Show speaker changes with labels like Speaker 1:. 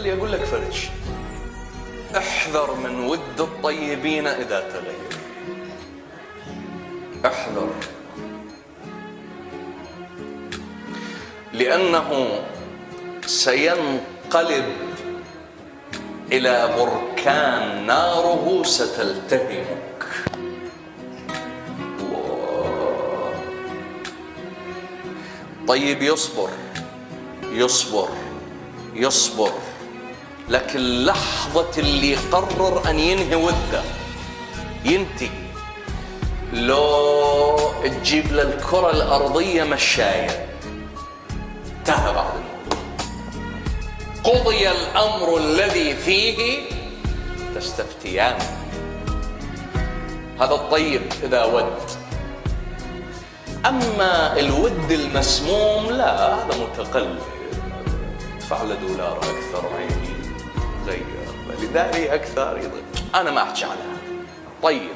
Speaker 1: خلي أقول لك فرج، احذر من ود الطيبين إذا تغير، احذر، لأنه سينقلب إلى بركان ناره ستلتهمك. طيب يصبر يصبر يصبر، لكن لحظة اللي قرر أن ينهي وده ينتهي. لو تجيب للكرة الأرضية مشاية انتهى بعد الموضوع، قضي الأمر الذي فيه تستفتيان. هذا الطيب إذا ود. أما الود المسموم لا، هذا متقلب، ادفع له دولار أكثر عيني غير، لذلك أكثر يضيق. أنا ما أحكي على هذا. طيب